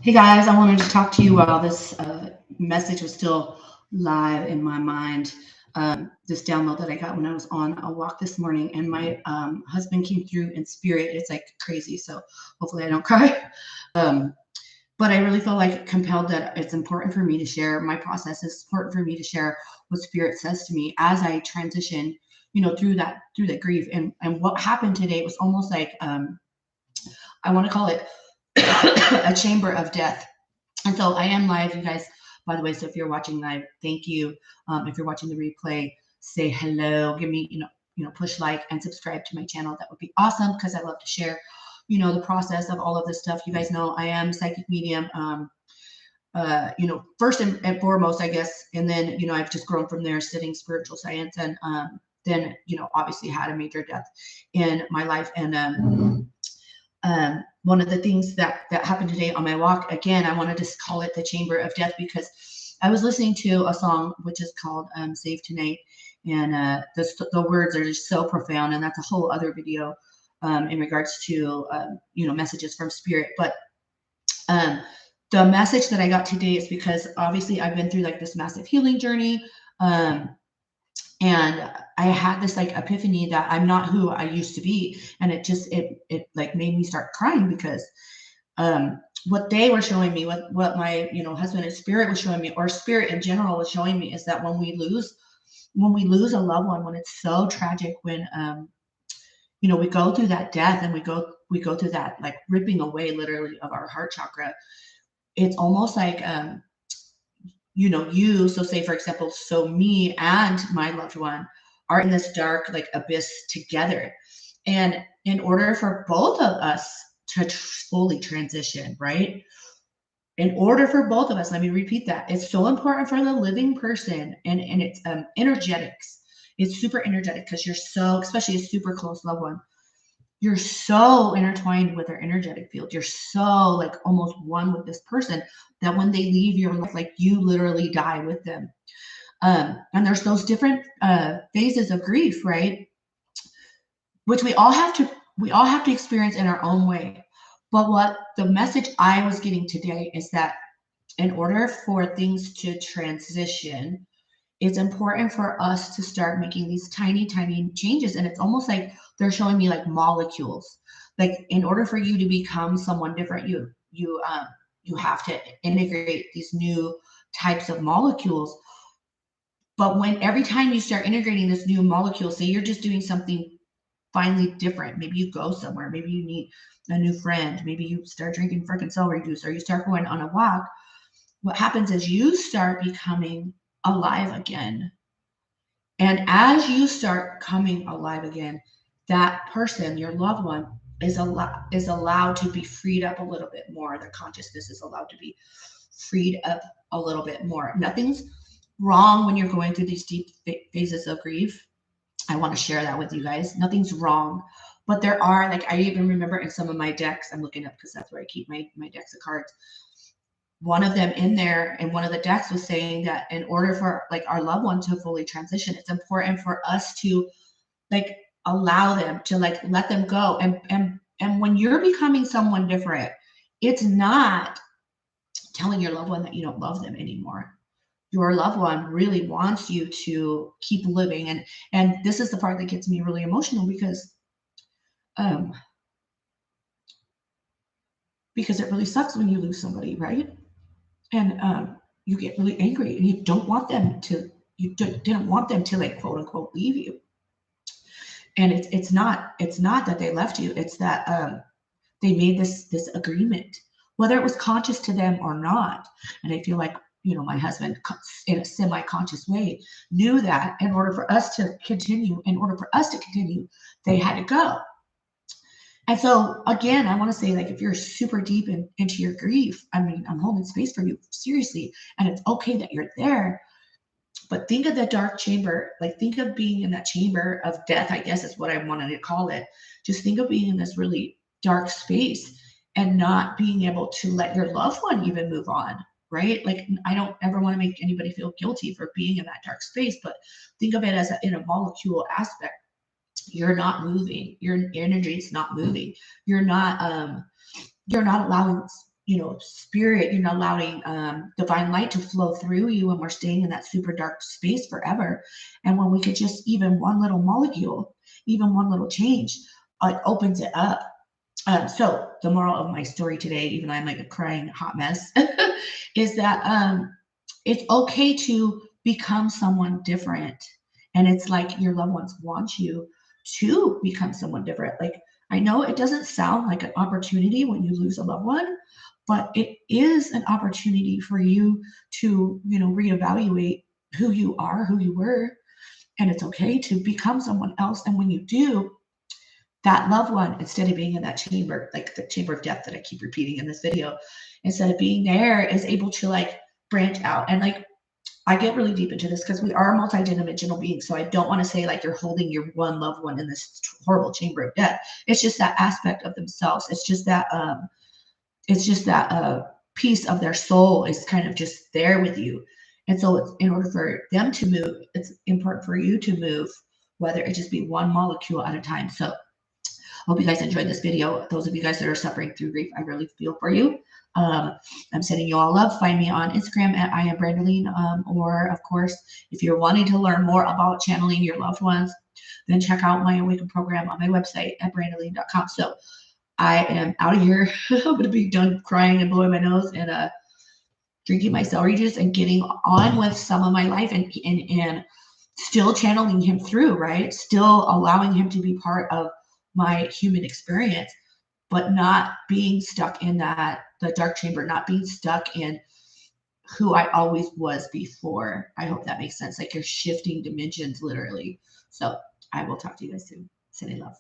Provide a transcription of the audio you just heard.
Hey guys, I wanted to talk to you while this message was still live in my mind. This download that I got when I was on a walk this morning, and my husband came through in spirit. It's like crazy, so hopefully I don't cry. Um, but I really feel like compelled that it's important for me to share my process. It's important for me to share what spirit says to me as I transition, through that grief. And what happened today was almost like I want to call it a chamber of death. And so I am live, you guys, by the way. So if you're watching live, thank you. If you're watching the replay, say hello, give me, push like and subscribe to my channel. That would be awesome because I love to share, the process of all of this stuff. You guys know I am psychic medium, first and foremost, I guess. And then, I've just grown from there studying spiritual science and then, obviously had a major death in my life. And one of the things that happened today on my walk, again, I wanted to call it the chamber of death because I was listening to a song which is called Save Tonight, and the words are just so profound, and that's a whole other video in regards to messages from spirit. But the message that I got today is because obviously I've been through like this massive healing journey, and I had this like epiphany that I'm not who I used to be. And it like made me start crying because what they were showing me, what my, husband and spirit was showing me, or spirit in general was showing me, is that when we lose a loved one, when it's so tragic, when, we go through that death and we go through that like ripping away literally of our heart chakra, it's almost like, so say for example, so me and my loved one are in this dark like abyss together. And in order for both of us to fully transition, right? In order for both of us, let me repeat that. It's so important for the living person, and it's energetics. It's super energetic because you're so, especially a super close loved one, you're so intertwined with their energetic field. You're so like almost one with this person that when they leave your life, like you literally die with them. And there's those different phases of grief, right? Which we all have to experience in our own way. But what the message I was getting today is that in order for things to transition, it's important for us to start making these tiny, tiny changes. And it's almost like they're showing me like molecules. Like in order for you to become someone different, you have to integrate these new types of molecules. But when every time you start integrating this new molecule, say you're just doing something finally different, maybe you go somewhere, maybe you meet a new friend, maybe you start drinking freaking celery juice, or you start going on a walk, what happens is you start becoming alive again. And as you start coming alive again, that person, your loved one, is allowed to be freed up a little bit more. Their consciousness is allowed to be freed up a little bit more. Nothing's wrong when you're going through these deep phases of grief. I want to share that with you guys. Nothing's wrong. But there are, like, I even remember in some of my decks, I'm looking up because that's where I keep my decks of cards. One of them in there, and one of the decks was saying that in order for like our loved one to fully transition, it's important for us to like allow them to like let them go. And when you're becoming someone different, it's not telling your loved one that you don't love them anymore. Your loved one really wants you to keep living. And this is the part that gets me really emotional because it really sucks when you lose somebody, right? And you get really angry, and you don't want them to. Didn't want them to like quote unquote leave you. And it's not that they left you. It's that they made this agreement, whether it was conscious to them or not. And I feel like my husband, in a semi-conscious way, knew that in order for us to continue, they had to go. And so again, I want to say, like, if you're super deep into your grief, I mean, I'm holding space for you, seriously. And it's okay that you're there. But think of the dark chamber, like think of being in that chamber of death, I guess is what I wanted to call it. Just think of being in this really dark space and not being able to let your loved one even move on, right? Like, I don't ever want to make anybody feel guilty for being in that dark space, but think of it as in a molecule aspect. You're not moving. Your energy is not moving. You're not allowing spirit, allowing divine light to flow through you, and we're staying in that super dark space forever. And when we could just, even one little molecule, even one little change, it opens it up. So the moral of my story today, even though I'm like a crying hot mess, is that it's okay to become someone different. And it's like your loved ones want you to become someone different. Like, I know it doesn't sound like an opportunity when you lose a loved one, but it is an opportunity for you to, reevaluate who you are, who you were, and it's okay to become someone else. And when you do, that loved one, instead of being in that chamber, like the chamber of death that I keep repeating in this video, instead of being there, is able to like branch out. And like, I get really deep into this because we are multidimensional beings. So I don't want to say like you're holding your one loved one in this horrible chamber of death. It's just that aspect of themselves. It's just that piece of their soul is kind of just there with you. And so it's, in order for them to move, it's important for you to move, whether it just be one molecule at a time. So hope you guys enjoyed this video. Those of you guys that are suffering through grief, I really feel for you. I'm sending you all love. Find me on Instagram at I am Brandaline. Or of course, if you're wanting to learn more about channeling your loved ones, then check out my Awaken program on my website at brandaline.com. So I am out of here. I'm going to be done crying and blowing my nose and drinking my celery juice and getting on with some of my life and still channeling him through, right? Still allowing him to be part of my human experience, but not being stuck in the dark chamber, not being stuck in who I always was before. I hope that makes sense. Like, you're shifting dimensions, literally. So I will talk to you guys soon. Sending love.